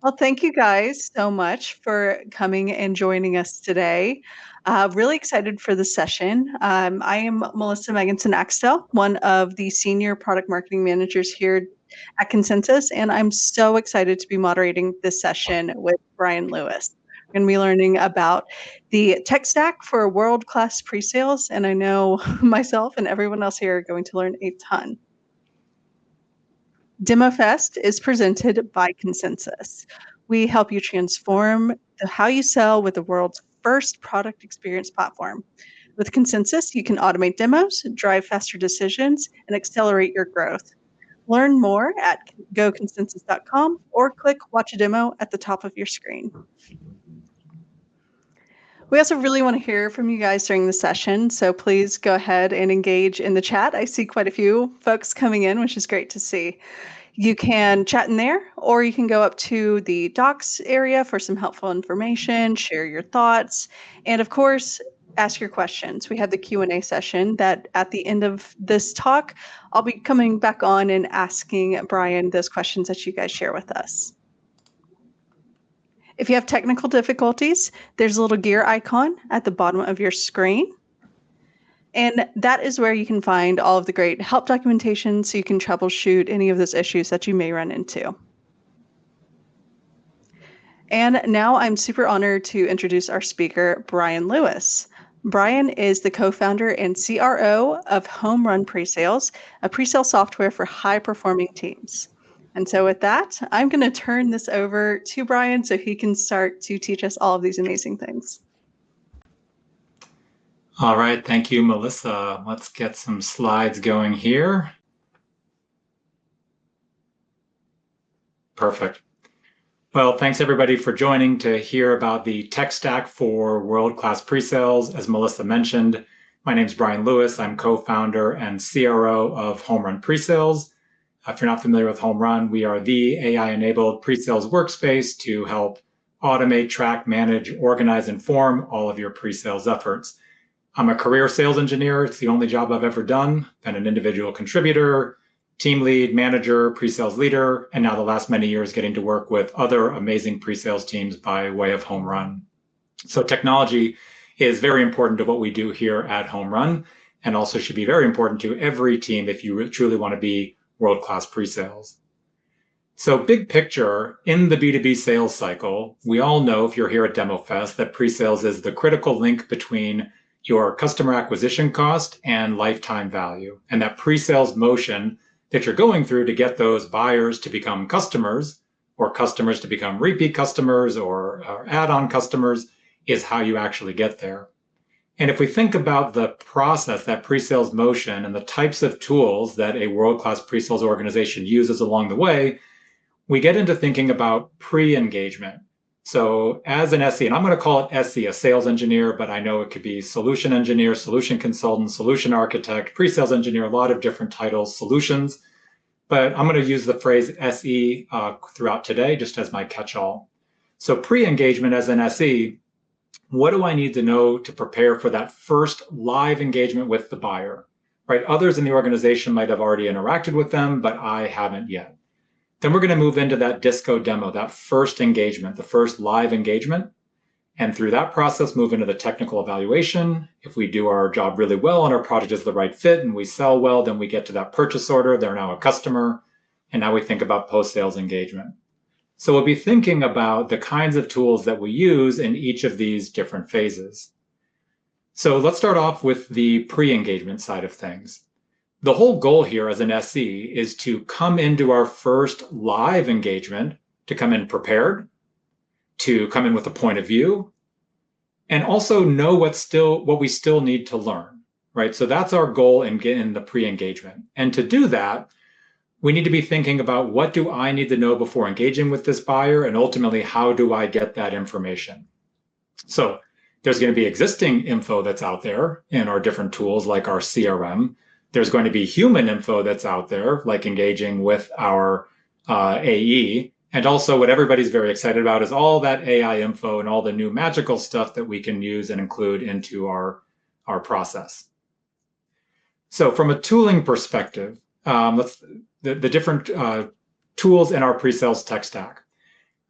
Well, thank you guys so much for coming and joining us today. Really excited for the session. I am Melissa Meganson Axtell, one of the senior product marketing managers here at Consensus, and I'm so excited to be moderating this session with Brian Lewis. We're going to be learning about the tech stack for world-class pre-sales, and I know myself and everyone else here are going to learn a ton. DEMOFEST is presented by Consensus. We help you transform how you sell with the world's first product experience platform. With Consensus, you can automate demos, drive faster decisions, and accelerate your growth. Learn more at goconsensus.com or click Watch a Demo at the top of your screen. We also really want to hear from you guys during the session, so please go ahead and engage in the chat. I see quite a few folks coming in, which is great to see. You can chat in there, or you can go up to the docs area for some helpful information, share your thoughts, and of course, ask your questions. We have the Q&A session that at the end of this talk, I'll be coming back on and asking Brian those questions that you guys share with us. If you have technical difficulties, there's a little gear icon at the bottom of your screen. And that is where you can find all of the great help documentation so you can troubleshoot any of those issues that you may run into. And now I'm super honored to introduce our speaker, Brian Lewis. Brian is the co-founder and CRO of Home Run Presales, a presale software for high-performing teams. And so with that, I'm going to turn this over to Brian so he can start to teach us all of these amazing things. All right, thank you, Melissa. Let's get some slides going here. Perfect. Well, thanks everybody for joining to hear about the tech stack for world-class pre-sales. As Melissa mentioned, my name is Brian Lewis. I'm co-founder and CRO of Home Run Presales. If you're not familiar with Home Run, we are the AI-enabled pre-sales workspace to help automate, track, manage, organize, and form all of your pre-sales efforts. I'm a career sales engineer. It's the only job I've ever done. Been an individual contributor, team lead, manager, pre-sales leader, and now the last many years getting to work with other amazing pre-sales teams by way of Home Run. So technology is very important to what we do here at Home Run, and also should be very important to every team if you truly want to be world-class pre-sales. So big picture, in the B2B sales cycle, we all know, if you're here at DEMOFEST, that pre-sales is the critical link between your customer acquisition cost and lifetime value. And that pre-sales motion that you're going through to get those buyers to become customers, or customers to become repeat customers, or add-on customers, is how you actually get there. And if we think about the process, that pre-sales motion, and the types of tools that a world-class pre-sales organization uses along the way, we get into thinking about pre-engagement. So as an SE, and I'm going to call it SE, a sales engineer, but I know it could be solution engineer, solution consultant, solution architect, pre-sales engineer, a lot of different titles, solutions. But I'm going to use the phrase SE throughout today, just as my catch-all. So pre-engagement as an SE, what do I need to know to prepare for that first live engagement with the buyer, right? Others in the organization might have already interacted with them, but I haven't yet. Then we're going to move into that disco demo, that first engagement, the first live engagement. And through that process, move into the technical evaluation. If we do our job really well and our product is the right fit and we sell well, then we get to that purchase order. They're now a customer. And now we think about post-sales engagement. So we'll be thinking about the kinds of tools that we use in each of these different phases. So let's start off with the pre-engagement side of things. The whole goal here as an SE is to come into our first live engagement, to come in prepared, to come in with a point of view, and also know what we still need to learn, right? So that's our goal in the pre-engagement. And to do that, we need to be thinking about, what do I need to know before engaging with this buyer, and ultimately, how do I get that information? So there's going to be existing info that's out there in our different tools, like our CRM. There's going to be human info that's out there, like engaging with our AE. And also what everybody's very excited about is all that AI info and all the new magical stuff that we can use and include into our process. So from a tooling perspective, the different tools in our pre-sales tech stack.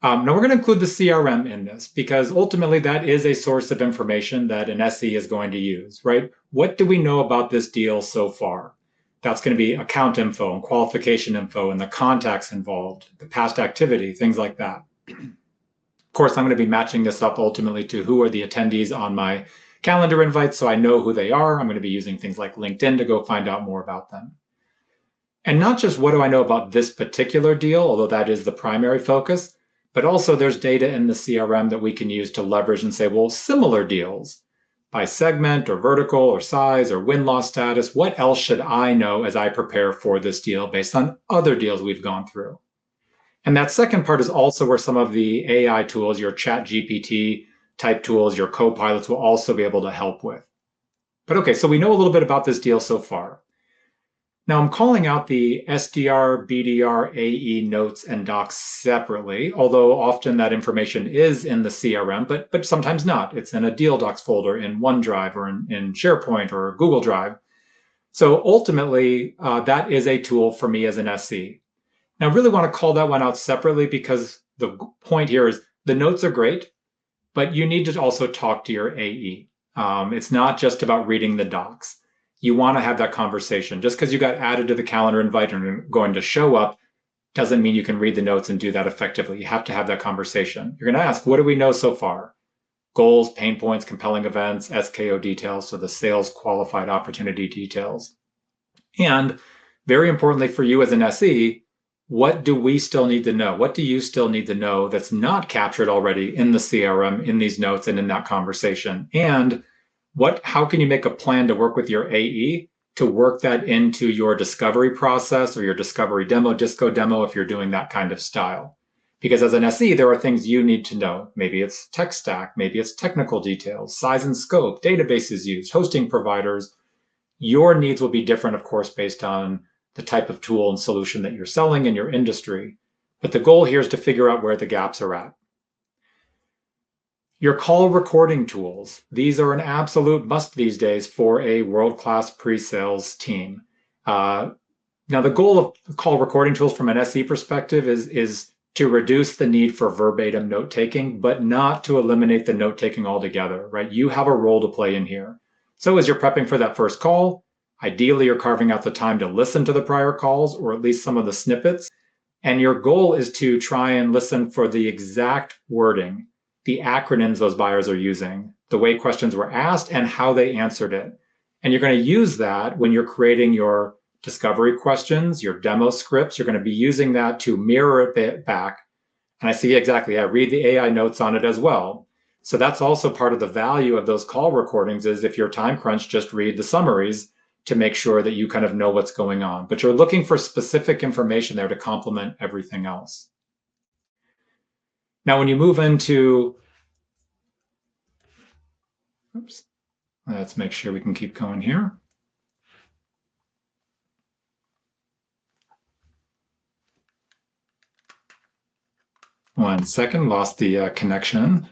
Now we're going to include the CRM in this because ultimately that is a source of information that an SE is going to use, right? What do we know about this deal so far? That's going to be account info and qualification info and the contacts involved, the past activity, things like that. Of course, I'm going to be matching this up ultimately to who are the attendees on my calendar invites so I know who they are. I'm going to be using things like LinkedIn to go find out more about them. And not just what do I know about this particular deal, although that is the primary focus, but also there's data in the CRM that we can use to leverage and say, well, similar deals by segment or vertical or size or win-loss status, what else should I know as I prepare for this deal based on other deals we've gone through? And that second part is also where some of the AI tools, your chat GPT type tools, your co-pilots will also be able to help with. But okay, so we know a little bit about this deal so far. Now I'm calling out the SDR, BDR, AE notes and docs separately, although often that information is in the CRM, but sometimes not. It's in a deal docs folder in OneDrive or in SharePoint or Google Drive. So ultimately, that is a tool for me as an SE. Now I really want to call that one out separately because the point here is the notes are great, but you need to also talk to your AE. It's not just about reading the docs. You want to have that conversation. Just because you got added to the calendar invite and are going to show up doesn't mean you can read the notes and do that effectively. You have to have that conversation. You're going to ask, what do we know so far? Goals, pain points, compelling events, SKO details, so the sales qualified opportunity details. And very importantly for you as an SE, what do we still need to know? What do you still need to know that's not captured already in the CRM, in these notes, and in that conversation? And how can you make a plan to work with your AE to work that into your discovery process or your discovery demo, disco demo, if you're doing that kind of style? Because as an SE, there are things you need to know. Maybe it's tech stack, maybe it's technical details, size and scope, databases used, hosting providers. Your needs will be different, of course, based on the type of tool and solution that you're selling in your industry. But the goal here is to figure out where the gaps are at. Your call recording tools. These are an absolute must these days for a world-class pre-sales team. Now, the goal of call recording tools from an SE perspective is to reduce the need for verbatim note-taking, but not to eliminate the note-taking altogether, right? You have a role to play in here. So as you're prepping for that first call, ideally you're carving out the time to listen to the prior calls or at least some of the snippets. And your goal is to try and listen for the exact wording, the acronyms those buyers are using, the way questions were asked and how they answered it. And you're going to use that when you're creating your discovery questions, your demo scripts. You're going to be using that to mirror it back. And I see exactly, I read the AI notes on it as well. So that's also part of the value of those call recordings is if you're time crunched, just read the summaries to make sure that you kind of know what's going on. But you're looking for specific information there to complement everything else. Now, when you move into, oops, let's make sure we can keep going here. One second, lost the connection.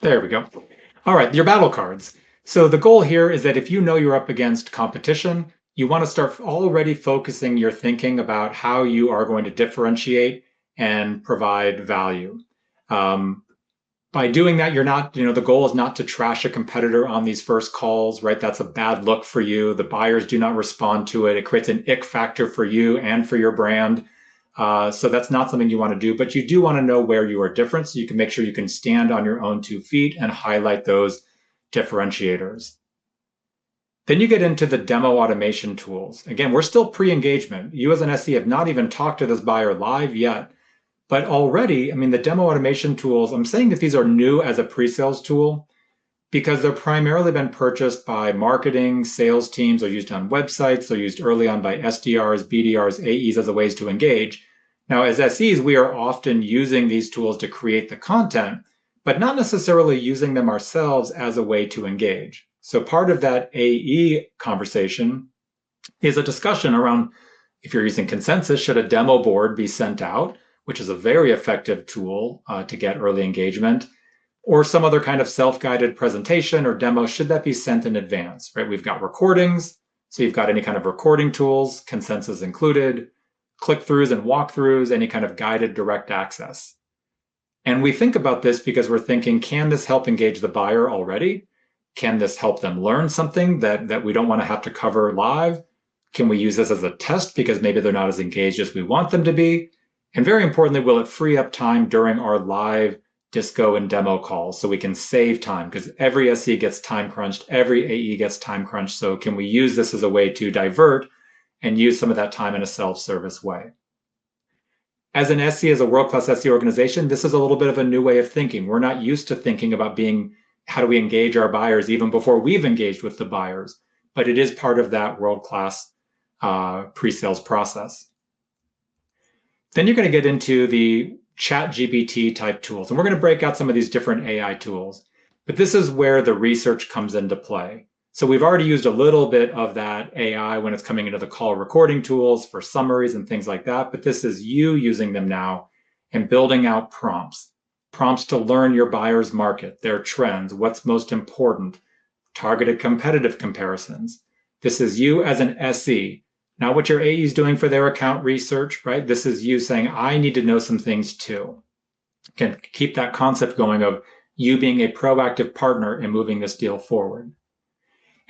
There we go. All right, your battle cards. So the goal here is that if you know you're up against competition, you want to start already focusing your thinking about how you are going to differentiate and provide value. By doing that, you're not, the goal is not to trash a competitor on these first calls, right? That's a bad look for you. The buyers do not respond to it. It creates an ick factor for you and for your brand. So that's not something you want to do, but you do want to know where you are different so you can make sure you can stand on your own 2 feet and highlight those differentiators. Then you get into the demo automation tools. Again, we're still pre-engagement. You as an SE have not even talked to this buyer live yet, but already, I mean, the demo automation tools, I'm saying that these are new as a pre-sales tool because they're primarily been purchased by marketing, sales teams, are used on websites, they're used early on by SDRs, BDRs, AEs as a ways to engage. Now, as SEs, we are often using these tools to create the content, but not necessarily using them ourselves as a way to engage. So part of that AE conversation is a discussion around, if you're using consensus, should a demo board be sent out, which is a very effective tool to get early engagement. or some other kind of self-guided presentation or demo, should that be sent in advance, right? We've got recordings, so you've got any kind of recording tools, consensus included, click-throughs and walkthroughs, any kind of guided direct access. And we think about this because we're thinking, can this help engage the buyer already? Can this help them learn something that we don't want to have to cover live? Can we use this as a test because maybe they're not as engaged as we want them to be? And very importantly, will it free up time during our live disco and demo calls so we can save time? Because every SE gets time crunched, every AE gets time crunched. So can we use this as a way to divert and use some of that time in a self-service way? As an SE, as a world-class SE organization, this is a little bit of a new way of thinking. We're not used to thinking about how do we engage our buyers even before we've engaged with the buyers, but it is part of that world-class pre-sales process. Then you're going to get into the ChatGPT type tools, and we're going to break out some of these different AI tools, but this is where the research comes into play. So we've already used a little bit of that AI when it's coming into the call recording tools for summaries and things like that, but this is you using them now and building out prompts to learn your buyer's market, their trends, what's most important, targeted competitive comparisons. This is you as an SE, not what your AE is doing for their account research, right? This is you saying, I need to know some things too. Can keep that concept going of you being a proactive partner in moving this deal forward.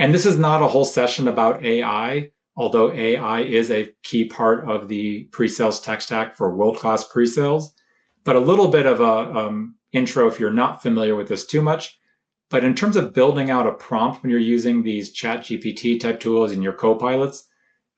And this is not a whole session about AI, although AI is a key part of the pre-sales tech stack for world-class pre-sales, but a little bit of a intro if you're not familiar with this too much. But in terms of building out a prompt when you're using these ChatGPT type tools and your co-pilots,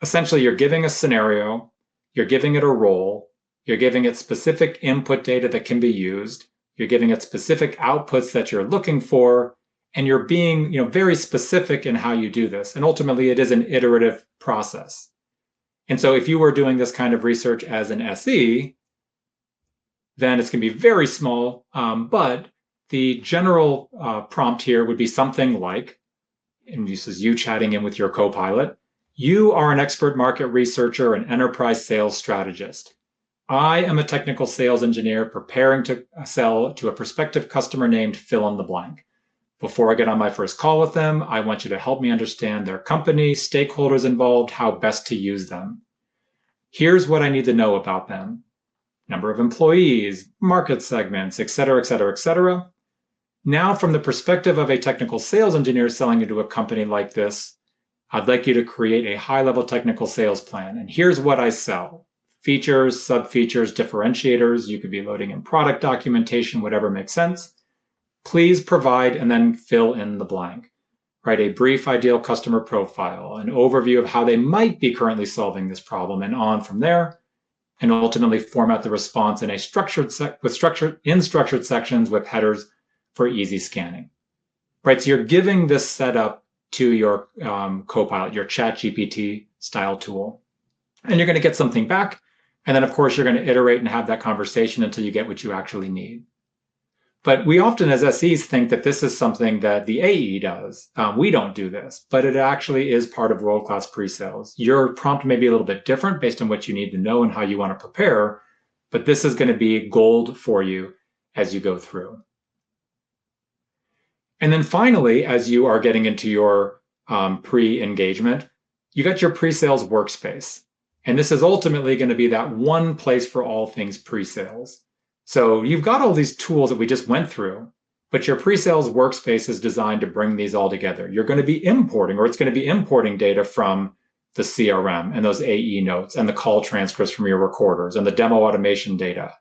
essentially you're giving a scenario, you're giving it a role, you're giving it specific input data that can be used, you're giving it specific outputs that you're looking for, and you're being very specific in how you do this. And ultimately, it is an iterative process. And so if you were doing this kind of research as an SE, then it's going to be very small, but the general prompt here would be something like, and this is you chatting in with your co-pilot, you are an expert market researcher and enterprise sales strategist. I am a technical sales engineer preparing to sell to a prospective customer named fill in the blank. Before I get on my first call with them, I want you to help me understand their company, stakeholders involved, how best to use them. Here's what I need to know about them. Number of employees, market segments, et cetera, et cetera, et cetera. Now, from the perspective of a technical sales engineer selling into a company like this, I'd like you to create a high-level technical sales plan. And here's what I sell. Features, sub-features, differentiators. You could be loading in product documentation, whatever makes sense. Please provide and then fill in the blank. Write a brief ideal customer profile, an overview of how they might be currently solving this problem, and on from there, and ultimately format the response in a structured sections with headers for easy scanning. Right, so you're giving this setup to your Copilot, your ChatGPT style tool, and you're going to get something back, and then of course you're going to iterate and have that conversation until you get what you actually need. But we often as SEs think that this is something that the AE does. We don't do this, but it actually is part of world-class pre-sales. Your prompt may be a little bit different based on what you need to know and how you want to prepare, but this is going to be gold for you as you go through. And then finally, as you are getting into your pre-engagement, you got your pre-sales workspace. And this is ultimately going to be that one place for all things pre-sales. So you've got all these tools that we just went through, but your pre-sales workspace is designed to bring these all together. You're going to be importing, or it's going to be importing data from the CRM and those AE notes and the call transcripts from your recorders and the demo automation data.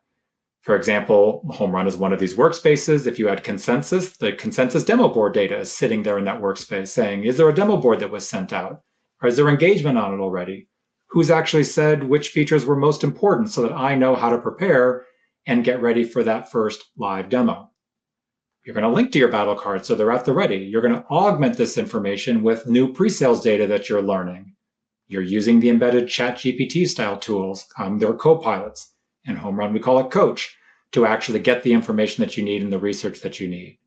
For example, Home Run is one of these workspaces. If you had consensus, the consensus demo board data is sitting there in that workspace saying, is there a demo board that was sent out? Or is there engagement on it already? Who's actually said which features were most important so that I know how to prepare and get ready for that first live demo? You're going to link to your battle cards so they're at the ready. You're going to augment this information with new pre-sales data that you're learning. You're using the embedded ChatGPT style tools, they're co-pilots. In Home Run, we call it Coach, to actually get the information that you need and the research that you need.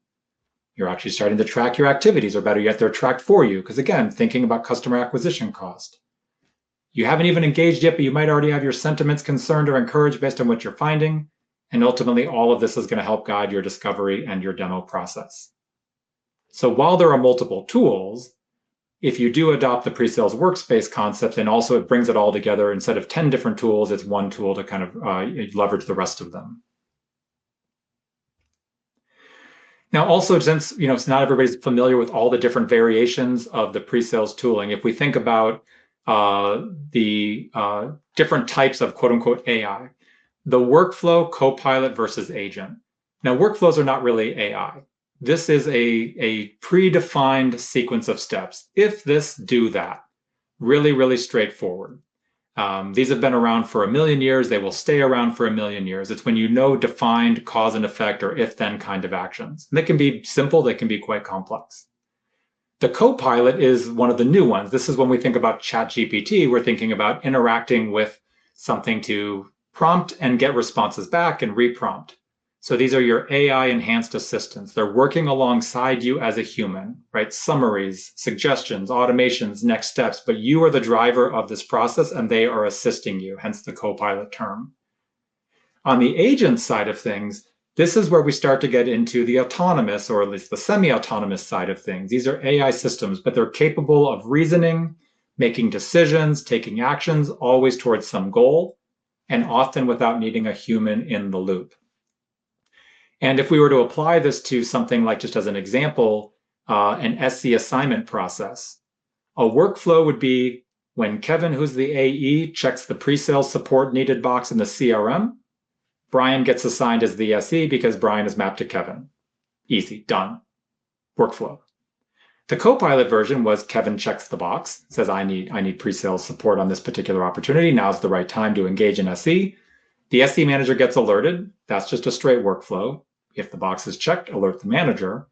You're actually starting to track your activities, or better yet, they're tracked for you, because again, thinking about customer acquisition cost. You haven't even engaged yet, but you might already have your sentiments concerned or encouraged based on what you're finding. And ultimately, all of this is going to help guide your discovery and your demo process. So while there are multiple tools, if you do adopt the pre-sales workspace concept, and also it brings it all together, instead of 10 different tools, it's one tool to kind of leverage the rest of them. Now, also, since not everybody's familiar with all the different variations of the pre-sales tooling, if we think about the different types of quote unquote AI, the workflow, copilot versus agent. Now, workflows are not really AI. This is a predefined sequence of steps. If this, do that. Really, really straightforward. These have been around for 1,000,000 years. They will stay around for 1,000,000 years. It's when you know defined cause and effect or if-then kind of actions. And they can be simple. They can be quite complex. The copilot is one of the new ones. This is when we think about ChatGPT, we're thinking about interacting with something to prompt and get responses back and reprompt. So these are your AI enhanced assistants. They're working alongside you as a human, right? Summaries, suggestions, automations, next steps, but you are the driver of this process and they are assisting you, hence the copilot term. On the agent side of things, this is where we start to get into the autonomous, or at least the semi-autonomous side of things. These are AI systems, but they're capable of reasoning, making decisions, taking actions, always towards some goal, and often without needing a human in the loop. And if we were to apply this to something like, just as an example, an SC assignment process, a workflow would be when Kevin, who's the AE, checks the pre-sales support needed box in the CRM, Brian gets assigned as the SE because Brian is mapped to Kevin. Easy, done. Workflow. The Copilot version was Kevin checks the box, says I need pre-sales support on this particular opportunity. Now's the right time to engage in SE. The SE manager gets alerted. That's just a straight workflow. If the box is checked, alert the manager.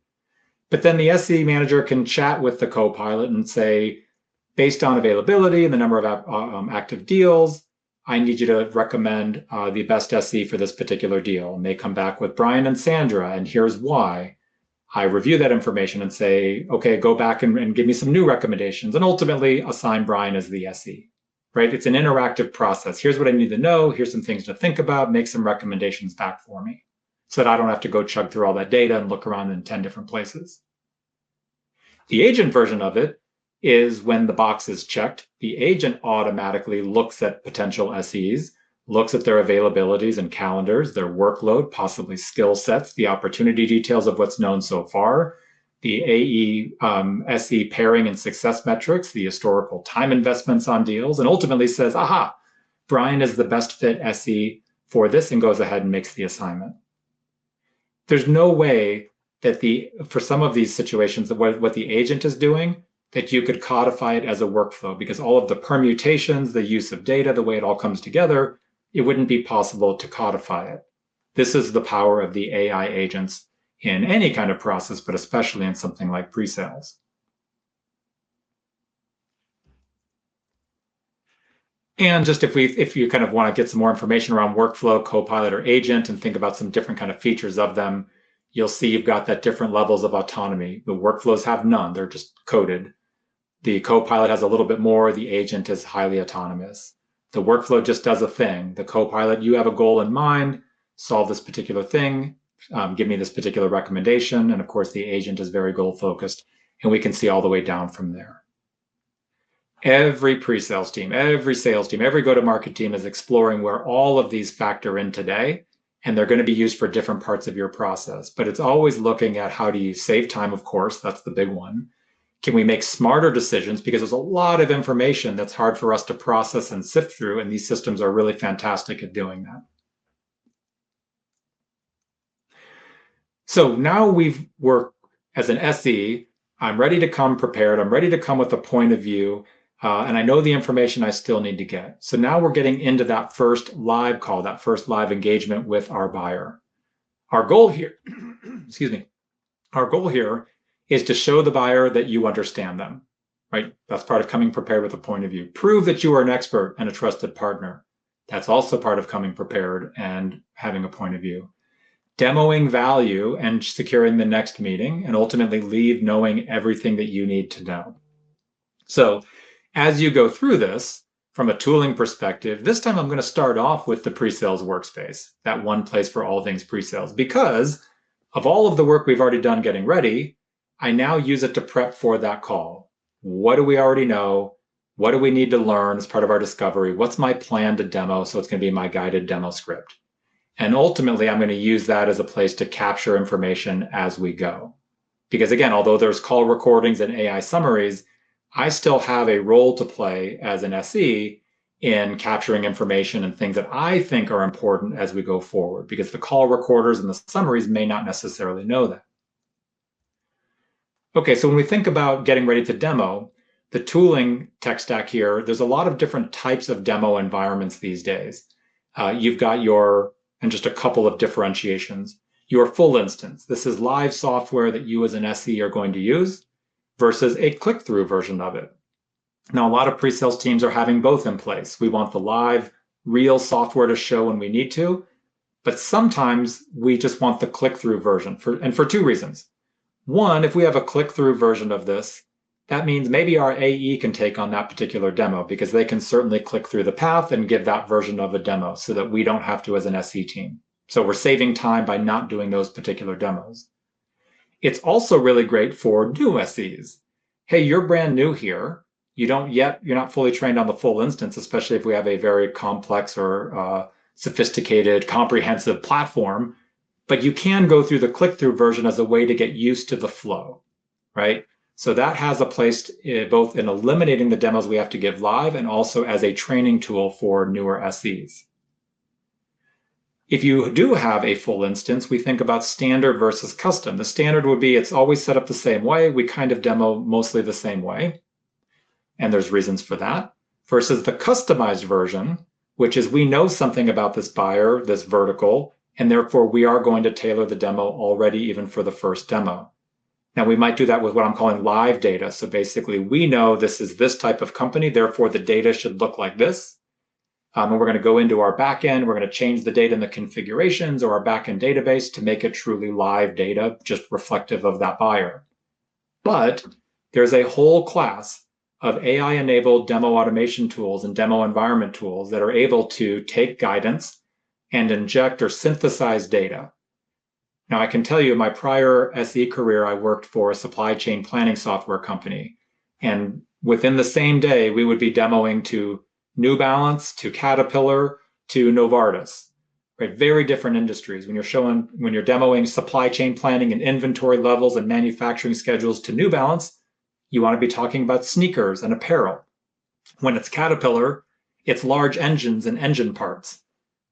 But then the SE manager can chat with the Copilot and say, based on availability and the number of active deals, I need you to recommend the best SE for this particular deal. And they come back with Brian and Sandra, and here's why. I review that information and say, okay, go back and give me some new recommendations, and ultimately assign Brian as the SE, right? It's an interactive process. Here's what I need to know. Here's some things to think about. Make some recommendations back for me so that I don't have to go chug through all that data and look around in 10 different places. The agent version of it is when the box is checked, the agent automatically looks at potential SEs, looks at their availabilities and calendars, their workload, possibly skill sets, the opportunity details of what's known so far, the AE SE pairing and success metrics, the historical time investments on deals, and ultimately says, aha, Brian is the best fit SE for this, and goes ahead and makes the assignment. There's no way that for some of these situations, that what the agent is doing, that you could codify it as a workflow, because all of the permutations, the use of data, the way it all comes together, it wouldn't be possible to codify it. This is the power of the AI agents in any kind of process, but especially in something like pre-sales. And just if you kind of want to get some more information around workflow, Copilot, or agent, and think about some different kind of features of them, you'll see you've got that different levels of autonomy. The workflows have none, they're just coded. The Copilot has a little bit more, the agent is highly autonomous. The workflow just does a thing. The Copilot, you have a goal in mind, solve this particular thing, give me this particular recommendation, and of course the agent is very goal focused, and we can see all the way down from there. Every pre-sales team, every sales team, every go-to-market team is exploring where all of these factor in today, and they're going to be used for different parts of your process. But it's always looking at how do you save time, of course, that's the big one. Can we make smarter decisions? Because there's a lot of information that's hard for us to process and sift through, and these systems are really fantastic at doing that. So now we've worked as an SE, I'm ready to come prepared, I'm ready to come with a point of view, and I know the information I still need to get. So now we're getting into that first live call, that first live engagement with our buyer. Our goal here, excuse me, our goal here is to show the buyer that you understand them, right? That's part of coming prepared with a point of view. Prove that you are an expert and a trusted partner. That's also part of coming prepared and having a point of view. Demoing value and securing the next meeting, and ultimately leave knowing everything that you need to know. So as you go through this, from a tooling perspective, this time I'm going to start off with the pre-sales workspace, that one place for all things pre-sales, because of all of the work we've already done getting ready, I now use it to prep for that call. What do we already know? What do we need to learn as part of our discovery? What's my plan to demo? So it's going to be my guided demo script. And ultimately, I'm going to use that as a place to capture information as we go. Because again, although there's call recordings and AI summaries, I still have a role to play as an SE in capturing information and things that I think are important as we go forward, because the call recorders and the summaries may not necessarily know that. Okay, so when we think about getting ready to demo, the tooling tech stack here, there's a lot of different types of demo environments these days. You've got and just a couple of differentiations. Your full instance. This is live software that you as an SE are going to use versus a click-through version of it. Now, a lot of pre-sales teams are having both in place. We want the live, real software to show when we need to, but sometimes we just want the click-through version for two reasons. One, if we have a click-through version of this, that means maybe our AE can take on that particular demo because they can certainly click through the path and give that version of a demo so that we don't have to as an SE team. So we're saving time by not doing those particular demos. It's also really great for new SEs. Hey, you're brand new here. You're not fully trained on the full instance, especially if we have a very complex or sophisticated, comprehensive platform, but you can go through the click-through version as a way to get used to the flow, right? So that has a place both in eliminating the demos we have to give live and also as a training tool for newer SEs. If you do have a full instance, we think about standard versus custom. The standard would be it's always set up the same way. We kind of demo mostly the same way. And there's reasons for that. Versus the customized version, which is we know something about this buyer, this vertical, and therefore we are going to tailor the demo already even for the first demo. Now we might do that with what I'm calling live data. So basically we know this is this type of company, therefore the data should look like this. And we're going to go into our backend, we're going to change the data in the configurations or our backend database to make it truly live data, just reflective of that buyer. But there's a whole class of AI-enabled demo automation tools and demo environment tools that are able to take guidance and inject or synthesize data. Now, I can tell you in my prior SE career, I worked for a supply chain planning software company. And within the same day, we would be demoing to New Balance, to Caterpillar, to Novartis, right? Very different industries. When you're demoing supply chain planning and inventory levels and manufacturing schedules to New Balance, you want to be talking about sneakers and apparel. When it's Caterpillar, it's large engines and engine parts.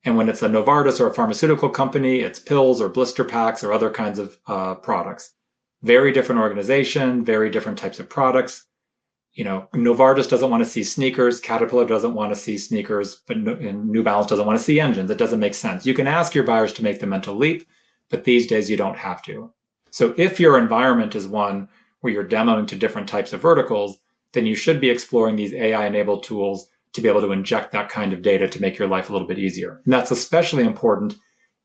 And when it's a Novartis or a pharmaceutical company, it's pills or blister packs or other kinds of products. Very different organization, very different types of products. You know, Novartis doesn't want to see sneakers, Caterpillar doesn't want to see sneakers, but New Balance doesn't want to see engines. It doesn't make sense. You can ask your buyers to make the mental leap, but these days you don't have to. So if your environment is one where you're demoing to different types of verticals, then you should be exploring these AI-enabled tools to be able to inject that kind of data to make your life a little bit easier. And that's especially important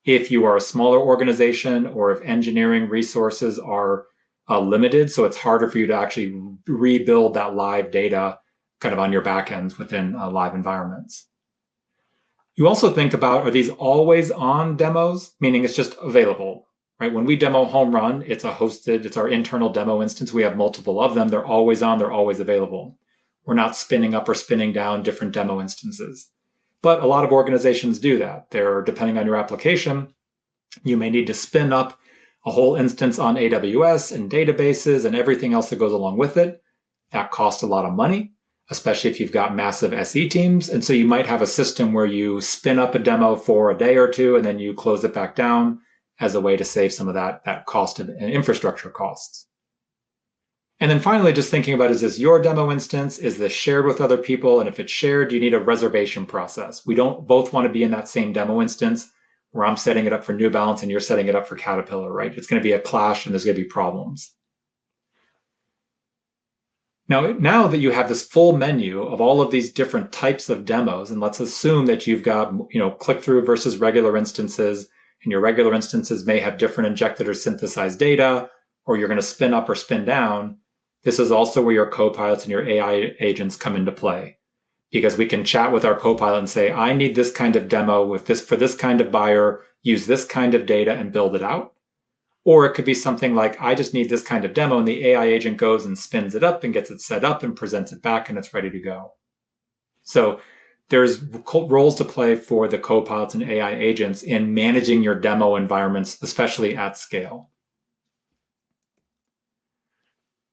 if you are a smaller organization or if engineering resources are limited, so it's harder for you to actually rebuild that live data kind of on your backends within live environments. You also think about, are these always on demos? Meaning it's just available, right? When we demo Home Run, it's it's our internal demo instance. We have multiple of them. They're always on, they're always available. We're not spinning up or spinning down different demo instances. But a lot of organizations do that. Depending on your application, you may need to spin up a whole instance on AWS and databases and everything else that goes along with it. That costs a lot of money, especially if you've got massive SE teams. And so you might have a system where you spin up a demo for a day or two and then you close it back down as a way to save some of that cost and infrastructure costs. And then finally, just thinking about, is this your demo instance? Is this shared with other people? And if it's shared, you need a reservation process. We don't both want to be in that same demo instance where I'm setting it up for New Balance and you're setting it up for Caterpillar, right? It's going to be a clash and there's going to be problems. Now that you have this full menu of all of these different types of demos, and let's assume that you've got, click-through versus regular instances, and your regular instances may have different injected or synthesized data, or you're going to spin up or spin down, this is also where your co-pilots and your AI agents come into play. because we can chat with our Copilot and say, I need this kind of demo with this for this kind of buyer, use this kind of data and build it out. Or it could be something like, I just need this kind of demo, and the AI agent goes and spins it up and gets it set up and presents it back, and it's ready to go. So there's roles to play for the copilots and AI agents in managing your demo environments, especially at scale.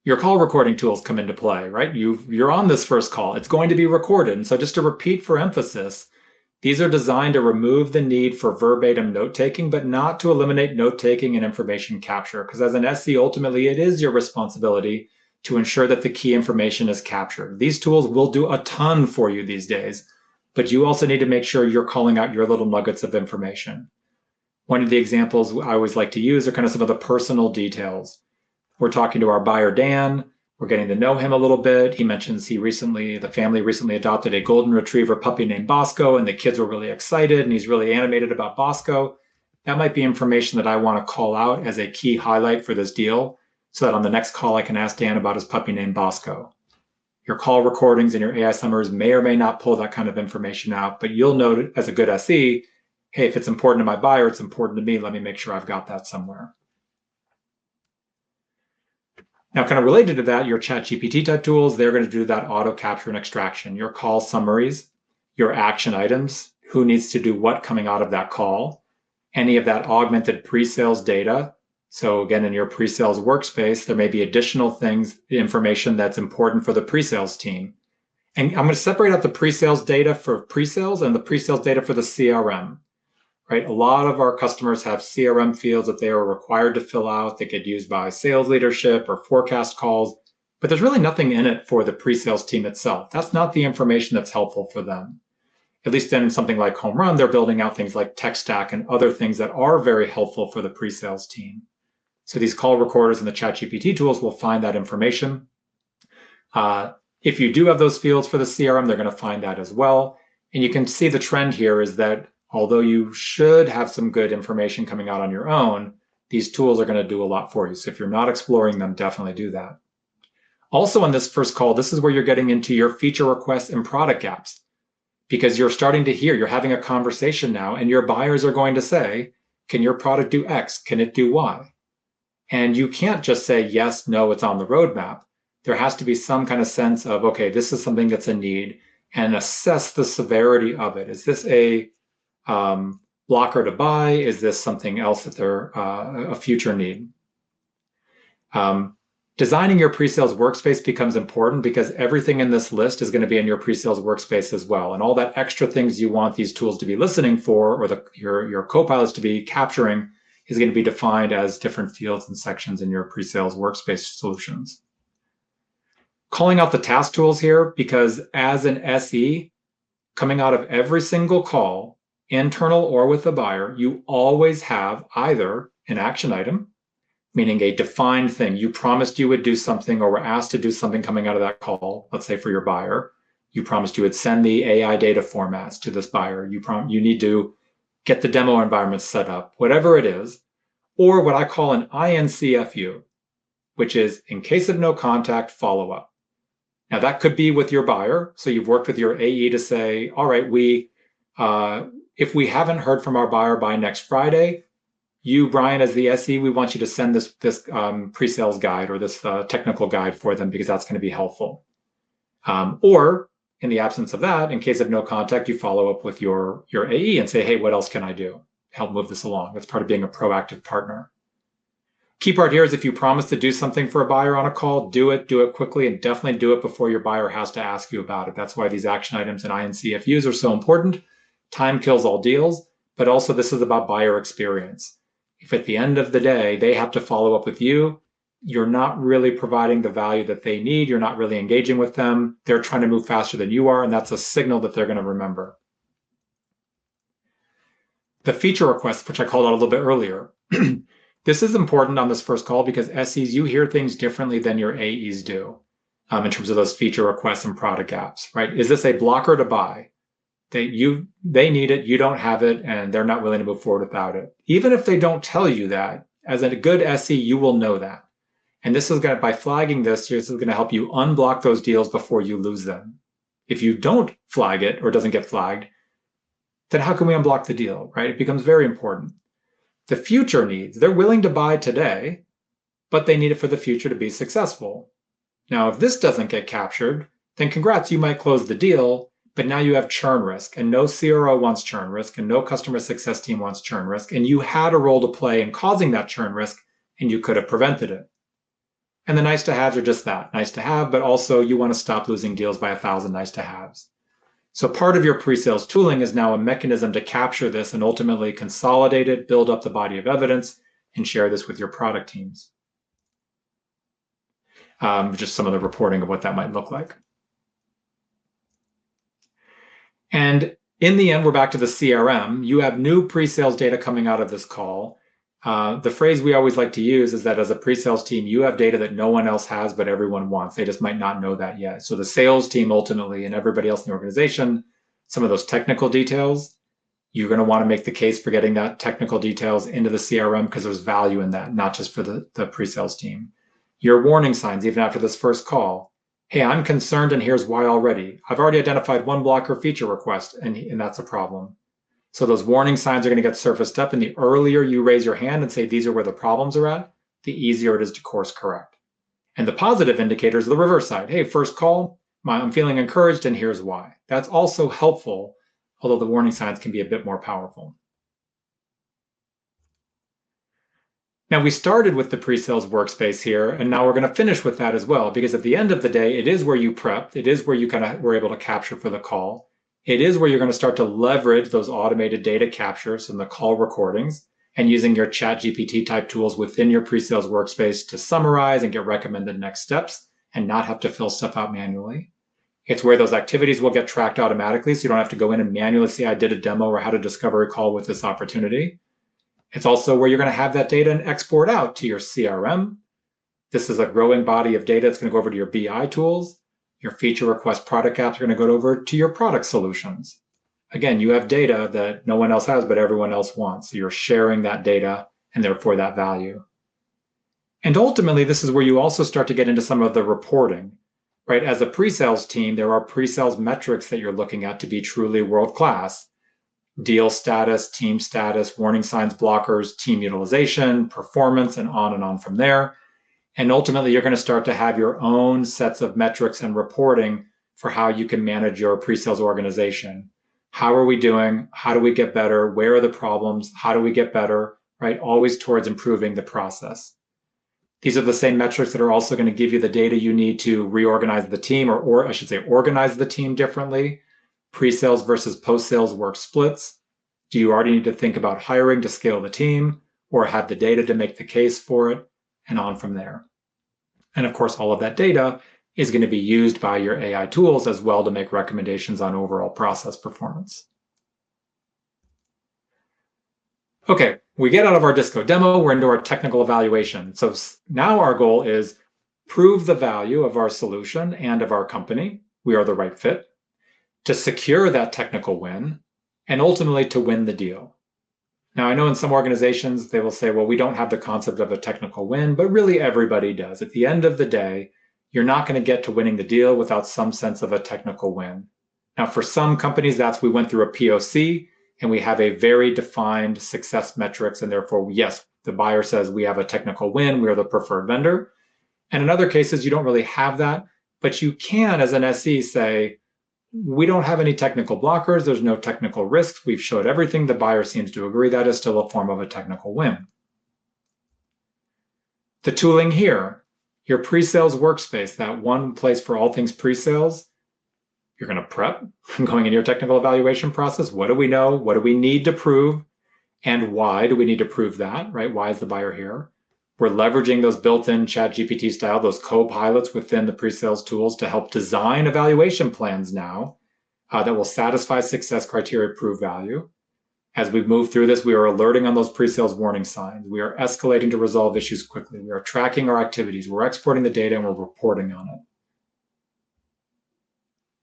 Your call recording tools come into play, right? You're on this first call. It's going to be recorded. And so just to repeat for emphasis, these are designed to remove the need for verbatim note-taking, but not to eliminate note-taking and information capture. Because as an SE, ultimately, it is your responsibility to ensure that the key information is captured. These tools will do a ton for you these days, but you also need to make sure you're calling out your little nuggets of information. One of the examples I always like to use are kind of some of the personal details. We're talking to our buyer, Dan. We're getting to know him a little bit. He mentions the family recently adopted a golden retriever puppy named Bosco, and the kids were really excited, and he's really animated about Bosco. That might be information that I want to call out as a key highlight for this deal, so that on the next call I can ask Dan about his puppy named Bosco. Your call recordings and your AI summaries may or may not pull that kind of information out, but you'll know as a good SE, hey, if it's important to my buyer, it's important to me. Let me make sure I've got that somewhere. Now, kind of related to that, your ChatGPT type tools, they're going to do that auto capture and extraction, your call summaries, your action items, who needs to do what coming out of that call, any of that augmented pre-sales data. So again, in your pre-sales workspace, there may be additional things, information that's important for the pre-sales team. And I'm going to separate out the pre-sales data for pre-sales and the pre-sales data for the CRM. Right? A lot of our customers have CRM fields that they are required to fill out that get used by sales leadership or forecast calls, but there's really nothing in it for the pre-sales team itself. That's not the information that's helpful for them. At least in something like Home Run, they're building out things like tech stack and other things that are very helpful for the pre-sales team. So these call recorders and the ChatGPT tools will find that information. If you do have those fields for the CRM, they're going to find that as well. And you can see the trend here is that although you should have some good information coming out on your own, these tools are going to do a lot for you. So if you're not exploring them, definitely do that. Also on this first call, this is where you're getting into your feature requests and product gaps, because you're starting to hear, you're having a conversation now, and your buyers are going to say, can your product do X? Can it do Y? And you can't just say, yes, no, it's on the roadmap. There has to be some kind of sense of, okay, this is something that's a need, and assess the severity of it. Is this a blocker to buy? Is this something else that they're a future need? Designing your pre-sales workspace becomes important because everything in this list is going to be in your pre-sales workspace as well. And all that extra things you want these tools to be listening for, or your copilots to be capturing, is going to be defined as different fields and sections in your pre-sales workspace solutions. Calling out the task tools here, because as an SE, coming out of every single call, internal or with the buyer, you always have either an action item, meaning a defined thing. You promised you would do something or were asked to do something coming out of that call, let's say for your buyer. You promised you would send the AI data formats to this buyer. You need to get the demo environment set up, whatever it is, or what I call an INCFU, which is in case of no contact, follow up. Now that could be with your buyer. So you've worked with your AE to say, all right, if we haven't heard from our buyer by next Friday, you, Brian, as the SE, we want you to send this pre-sales guide or this technical guide for them, because that's going to be helpful. Or in the absence of that, in case of no contact, you follow up with your AE and say, hey, what else can I do? Help move this along. That's part of being a proactive partner. Key part here is if you promise to do something for a buyer on a call, do it quickly, and definitely do it before your buyer has to ask you about it. That's why these action items and INCFUs are so important. Time kills all deals, but also this is about buyer experience. If at the end of the day, they have to follow up with you, you're not really providing the value that they need. You're not really engaging with them. They're trying to move faster than you are, and that's a signal that they're going to remember. The feature requests, which I called out a little bit earlier, this is important on this first call because SEs, you hear things differently than your AEs do in terms of those feature requests and product gaps, right? Is this a blocker to buy? They need it, you don't have it, and they're not willing to move forward without it. Even if they don't tell you that, as a good SE, you will know that. And this is going to, by flagging this is going to help you unblock those deals before you lose them. If you don't flag it or it doesn't get flagged, then how can we unblock the deal, right? It becomes very important. The future needs, they're willing to buy today, but they need it for the future to be successful. Now, if this doesn't get captured, then congrats, you might close the deal, but now you have churn risk, and no CRO wants churn risk, and no customer success team wants churn risk, and you had a role to play in causing that churn risk, and you could have prevented it. And the nice to haves are just that, nice to have, but also you want to stop losing deals by 1,000 nice to haves. So part of your pre-sales tooling is now a mechanism to capture this and ultimately consolidate it, build up the body of evidence, and share this with your product teams. Just some of the reporting of what that might look like. And in the end, we're back to the CRM. You have new pre-sales data coming out of this call. The phrase we always like to use is that as a pre-sales team, you have data that no one else has, but everyone wants. They just might not know that yet. So the sales team ultimately and everybody else in the organization, some of those technical details, you're going to want to make the case for getting that technical details into the CRM because there's value in that, not just for the pre-sales team. Your warning signs, even after this first call. Hey, I'm concerned and here's why already. I've already identified one blocker feature request and that's a problem. So those warning signs are going to get surfaced up, and the earlier you raise your hand and say these are where the problems are at, the easier it is to course correct. And the positive indicators are the reverse side. Hey, first call, I'm feeling encouraged and here's why. That's also helpful, although the warning signs can be a bit more powerful. Now we started with the pre-sales workspace here, and now we're going to finish with that as well, because at the end of the day, it is where you prepped, it is where you kind of were able to capture for the call. It is where you're going to start to leverage those automated data captures and the call recordings and using your ChatGPT type tools within your pre-sales workspace to summarize and get recommended next steps and not have to fill stuff out manually. It's where those activities will get tracked automatically, so you don't have to go in and manually say, I did a demo or how to discover a call with this opportunity. It's also where you're going to have that data and export out to your CRM. This is a growing body of data. It's going to go over to your BI tools. Your feature request product apps are going to go over to your product solutions. Again, you have data that no one else has, but everyone else wants. So you're sharing that data and therefore that value. And ultimately, this is where you also start to get into some of the reporting, right? As a pre-sales team, there are pre-sales metrics that you're looking at to be truly world-class. Deal status, team status, warning signs, blockers, team utilization, performance, and on from there. And ultimately, you're going to start to have your own sets of metrics and reporting for how you can manage your pre-sales organization. How are we doing? How do we get better? Where are the problems? How do we get better? Right? Always towards improving the process. These are the same metrics that are also going to give you the data you need to reorganize the team, or I should say, organize the team differently. Pre-sales versus post-sales work splits. Do you already need to think about hiring to scale the team or have the data to make the case for it, and on from there. And of course, all of that data is going to be used by your AI tools as well to make recommendations on overall process performance. Okay, we get out of our Disco demo, we're into our technical evaluation. So now our goal is prove the value of our solution and of our company. We are the right fit, to secure that technical win, and ultimately to win the deal. Now, I know in some organizations, they will say, well, we don't have the concept of a technical win, but really everybody does. At the end of the day, you're not going to get to winning the deal without some sense of a technical win. Now, for some companies, we went through a POC and we have a very defined success metrics. And therefore, yes, the buyer says we have a technical win, we are the preferred vendor. And in other cases, you don't really have that, but you can, as an SE, say, we don't have any technical blockers. There's no technical risks. We've showed everything. The buyer seems to agree that is still a form of a technical win. The tooling here, your pre-sales workspace, that one place for all things pre-sales, you're going to prep going into your technical evaluation process. What do we know? What do we need to prove? And why do we need to prove that, right? Why is the buyer here? We're leveraging those built-in ChatGPT style, those co-pilots within the pre-sales tools to help design evaluation plans now that will satisfy success criteria, prove value. As we move through this, we are alerting on those pre-sales warning signs. We are escalating to resolve issues quickly. We are tracking our activities. We're exporting the data and we're reporting on it.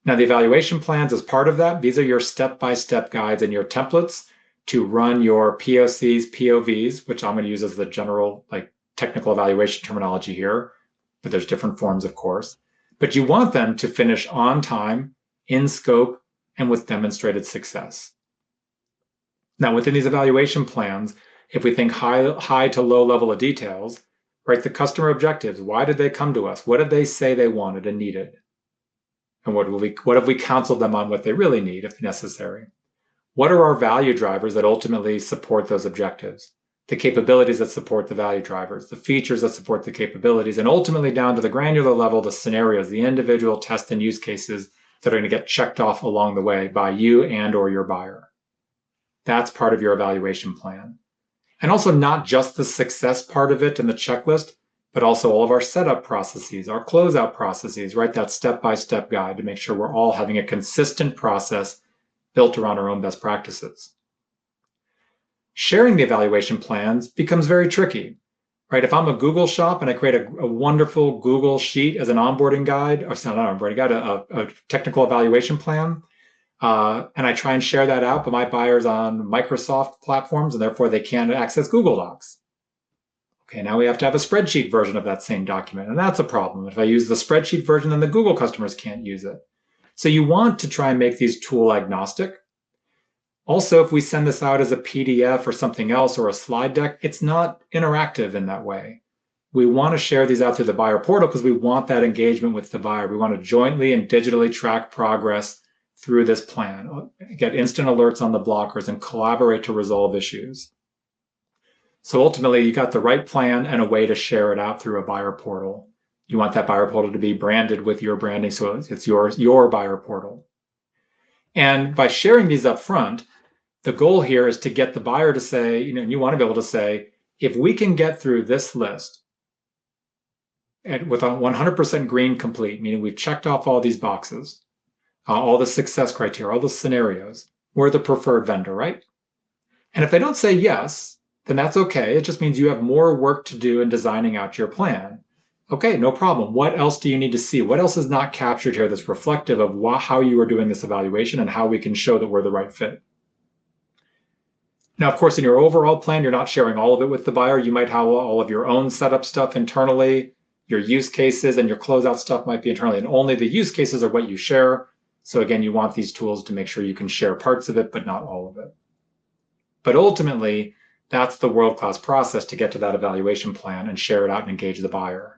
Now, the evaluation plans as part of that, these are your step-by-step guides and your templates to run your POCs, POVs, which I'm going to use as the general technical evaluation terminology here, but there's different forms, of course. But you want them to finish on time, in scope, and with demonstrated success. Now, within these evaluation plans, if we think high to low level of details, right, the customer objectives, why did they come to us? What did they say they wanted and needed? And what have we counseled them on what they really need if necessary? What are our value drivers that ultimately support those objectives? The capabilities that support the value drivers, the features that support the capabilities, and ultimately down to the granular level, the scenarios, the individual test and use cases that are going to get checked off along the way by you and or your buyer. That's part of your evaluation plan. And also not just the success part of it and the checklist, but also all of our setup processes, our closeout processes, right? That step-by-step guide to make sure we're all having a consistent process built around our own best practices. Sharing the evaluation plans becomes very tricky, right? If I'm a Google shop and I create a wonderful Google sheet as an onboarding guide, or not an onboarding guide, a technical evaluation plan, and I try and share that out, but my buyer's on Microsoft platforms and therefore they can't access Google Docs. Okay, now we have to have a spreadsheet version of that same document, and that's a problem. If I use the spreadsheet version, then the Google customers can't use it. So you want to try and make these tool agnostic. Also, if we send this out as a PDF or something else or a slide deck, it's not interactive in that way. We want to share these out through the buyer portal because we want that engagement with the buyer. We want to jointly and digitally track progress through this plan, get instant alerts on the blockers, and collaborate to resolve issues. So ultimately, you got the right plan and a way to share it out through a buyer portal. You want that buyer portal to be branded with your branding, so it's your buyer portal. And by sharing these up front, the goal here is to get the buyer to say, you want to be able to say, if we can get through this list and with a 100% green complete, meaning we've checked off all these boxes, all the success criteria, all the scenarios, we're the preferred vendor, right? And if they don't say yes, then that's okay. It just means you have more work to do in designing out your plan. Okay, no problem. What else do you need to see? What else is not captured here that's reflective of how you are doing this evaluation and how we can show that we're the right fit? Now, of course, in your overall plan, you're not sharing all of it with the buyer. You might have all of your own setup stuff internally. Your use cases and your closeout stuff might be internally, and only the use cases are what you share. So again, you want these tools to make sure you can share parts of it, but not all of it. But ultimately, that's the world-class process to get to that evaluation plan and share it out and engage the buyer.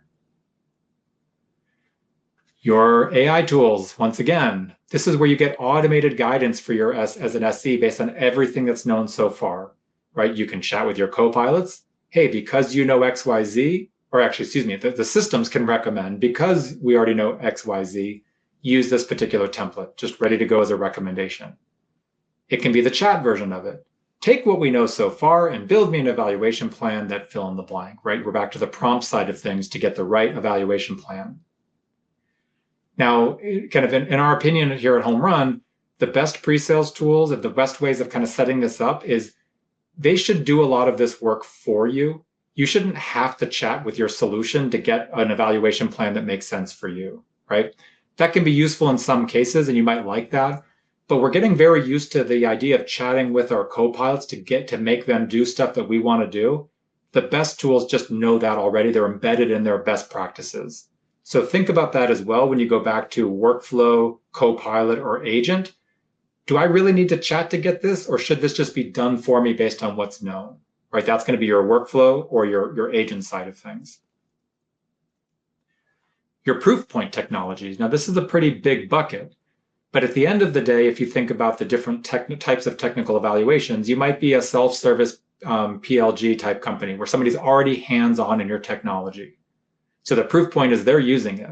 Your AI tools, once again, this is where you get automated guidance for your as an SE based on everything that's known so far, right? You can chat with your co-pilots. Hey, because you know XYZ, or actually, excuse me, the systems can recommend, because we already know XYZ, use this particular template, just ready to go as a recommendation. It can be the chat version of it. Take what we know so far and build me an evaluation plan that fill in the blank, right? We're back to the prompt side of things to get the right evaluation plan. Now, kind of in our opinion here at Home Run, the best pre-sales tools and the best ways of kind of setting this up is they should do a lot of this work for you. You shouldn't have to chat with your solution to get an evaluation plan that makes sense for you, right? That can be useful in some cases, and you might like that. But we're getting very used to the idea of chatting with our co-pilots to make them do stuff that we want to do. The best tools just know that already. They're embedded in their best practices. So think about that as well when you go back to workflow, co-pilot, or agent. Do I really need to chat to get this, or should this just be done for me based on what's known? Right? That's going to be your workflow or your agent side of things. Your proof point technologies. Now, this is a pretty big bucket. But at the end of the day, if you think about the different types of technical evaluations, you might be a self-service PLG type company where somebody's already hands-on in your technology. So the proof point is they're using it.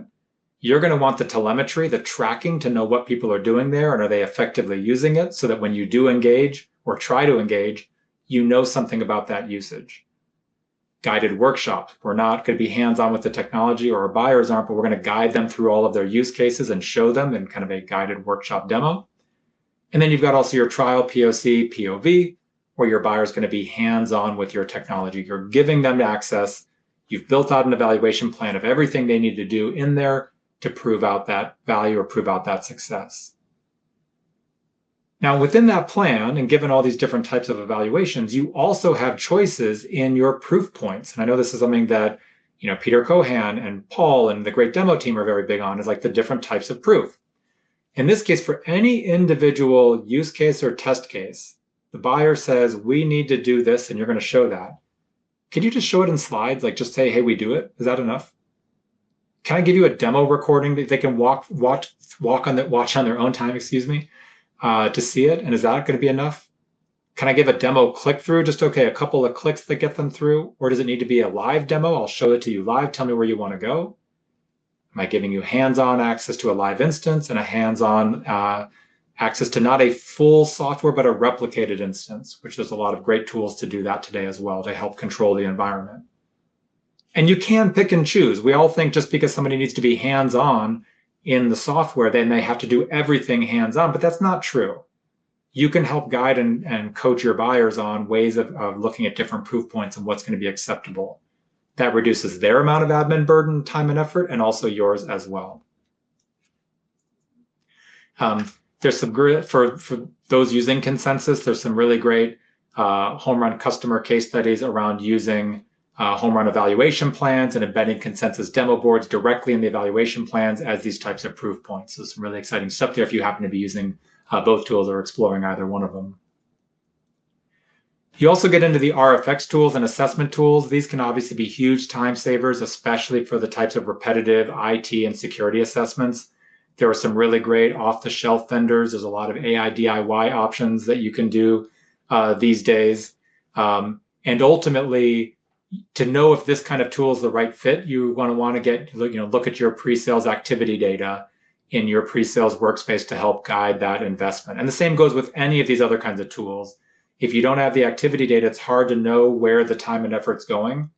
You're going to want the telemetry, the tracking to know what people are doing there and are they effectively using it so that when you do engage or try to engage, you know something about that usage. Guided workshops. We're not going to be hands-on with the technology, or our buyers aren't, but we're going to guide them through all of their use cases and show them in kind of a guided workshop demo. And then you've got also your trial, POC, POV, where your buyer is going to be hands-on with your technology. You're giving them access. You've built out an evaluation plan of everything they need to do in there to prove out that value or prove out that success. Now, within that plan, and given all these different types of evaluations, you also have choices in your proof points. And I know this is something that Peter Cohan and Paul and the great demo team are very big on, is like the different types of proof. In this case, for any individual use case or test case, the buyer says, we need to do this, and you're going to show that. Can you just show it in slides? Like just say, hey, we do it. Is that enough? Can I give you a demo recording that they can watch on their own time, to see it? And is that going to be enough? Can I give a demo click through? Just okay, a couple of clicks that get them through? Or does it need to be a live demo? I'll show it to you live. Tell me where you want to go. Am I giving you hands-on access to a live instance and a hands-on access to not a full software, but a replicated instance, which there's a lot of great tools to do that today as well to help control the environment. And you can pick and choose. We all think just because somebody needs to be hands-on in the software, then they have to do everything hands-on, but that's not true. You can help guide and coach your buyers on ways of looking at different proof points and what's going to be acceptable. That reduces their amount of admin burden, time, and effort, and also yours as well. There's some great, for those using Consensus, there's some really great home run customer case studies around using home run evaluation plans and embedding Consensus demo boards directly in the evaluation plans as these types of proof points. So some really exciting stuff there if you happen to be using both tools or exploring either one of them. You also get into the RFX tools and assessment tools. These can obviously be huge time savers, especially for the types of repetitive IT and security assessments. There are some really great off-the-shelf vendors. There's a lot of AI DIY options that you can do these days. And ultimately, to know if this kind of tool is the right fit, you want to get, look at your pre-sales activity data in your pre-sales workspace to help guide that investment. And the same goes with any of these other kinds of tools. If you don't have the activity data, it's hard to know where the time and effort's going.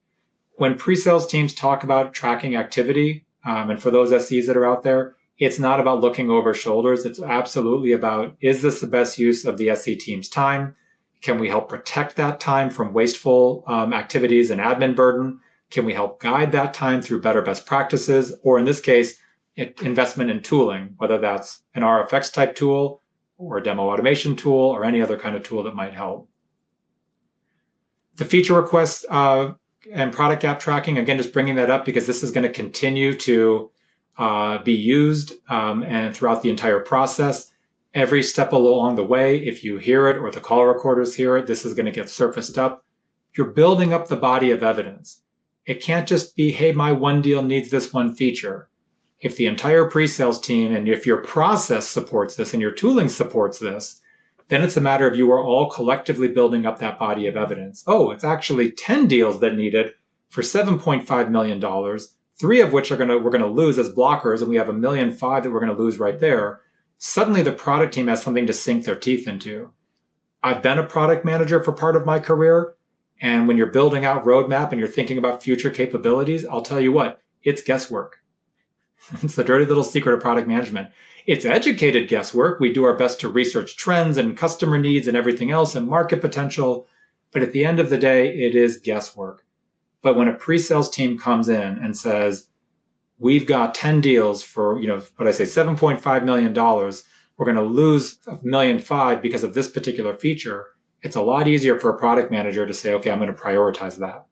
When pre-sales teams talk about tracking activity, and for those SEs that are out there, it's not about looking over shoulders. It's absolutely about, is this the best use of the SE team's time? Can we help protect that time from wasteful activities and admin burden? Can we help guide that time through better best practices? Or in this case, investment in tooling, whether that's an RFX type tool or a demo automation tool or any other kind of tool that might help. The feature requests and product gap tracking, again, just bringing that up because this is going to continue to be used and throughout the entire process. Every step along the way, if you hear it or the call recorders hear it, this is going to get surfaced up. You're building up the body of evidence. It can't just be, hey, my one deal needs this one feature. If the entire pre-sales team and if your process supports this and your tooling supports this, then it's a matter of you are all collectively building up that body of evidence. Oh, it's actually 10 deals that need it for $7.5 million, 3 of which we're going to lose as blockers, and we have $1.5 million that we're going to lose right there. Suddenly the product team has something to sink their teeth into. I've been a product manager for part of my career, and when you're building out roadmap and you're thinking about future capabilities, I'll tell you what, it's guesswork. It's the dirty little secret of product management. It's educated guesswork. We do our best to research trends and customer needs and everything else and market potential. But at the end of the day, it is guesswork. But when a pre-sales team comes in and says, we've got 10 deals for, what I say, $7.5 million, we're going to lose $1.5 million because of this particular feature, it's a lot easier for a product manager to say, okay, I'm going to prioritize that.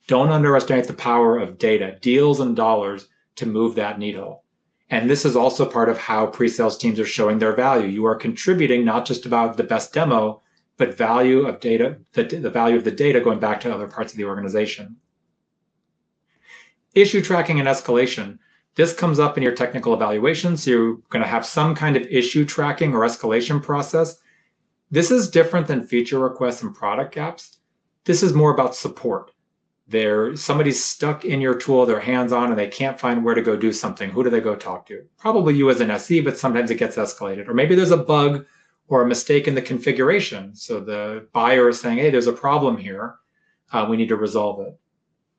Don't underestimate the power of data, deals and dollars, to move that needle. And this is also part of how pre-sales teams are showing their value. You are contributing not just about the best demo, but value of data, the value of the data going back to other parts of the organization. Issue tracking and escalation. This comes up in your technical evaluation, so you're going to have some kind of issue tracking or escalation process. This is different than feature requests and product gaps. This is more about support. Somebody's stuck in your tool, they're hands-on, and they can't find where to go do something. Who do they go talk to? Probably you as an SE, but sometimes it gets escalated. Or maybe there's a bug or a mistake in the configuration. So the buyer is saying, hey, there's a problem here. We need to resolve it.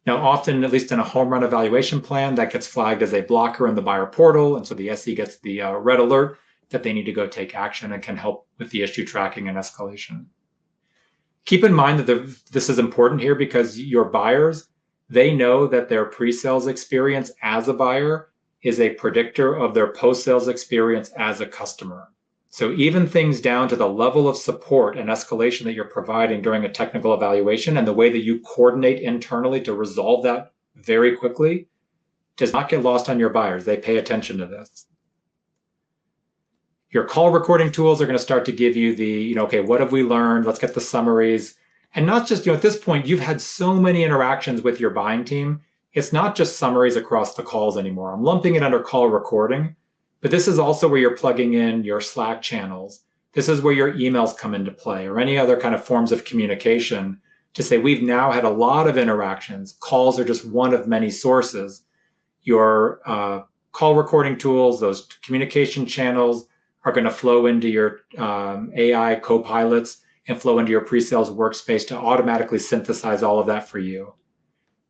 Now, often, at least in a home run evaluation plan, that gets flagged as a blocker in the buyer portal. And so the SE gets the red alert that they need to go take action and can help with the issue tracking and escalation. Keep in mind that this is important here because your buyers, they know that their pre-sales experience as a buyer is a predictor of their post-sales experience as a customer. So even things down to the level of support and escalation that you're providing during a technical evaluation and the way that you coordinate internally to resolve that very quickly does not get lost on your buyers. They pay attention to this. Your call recording tools are going to start to give you the, okay, what have we learned? Let's get the summaries. And not just, at this point, you've had so many interactions with your buying team. It's not just summaries across the calls anymore. I'm lumping it under call recording, but this is also where you're plugging in your Slack channels. This is where your emails come into play, or any other kind of forms of communication to say, we've now had a lot of interactions. Calls are just one of many sources. Your call recording tools, those communication channels, are going to flow into your AI co-pilots and flow into your pre-sales workspace to automatically synthesize all of that for you.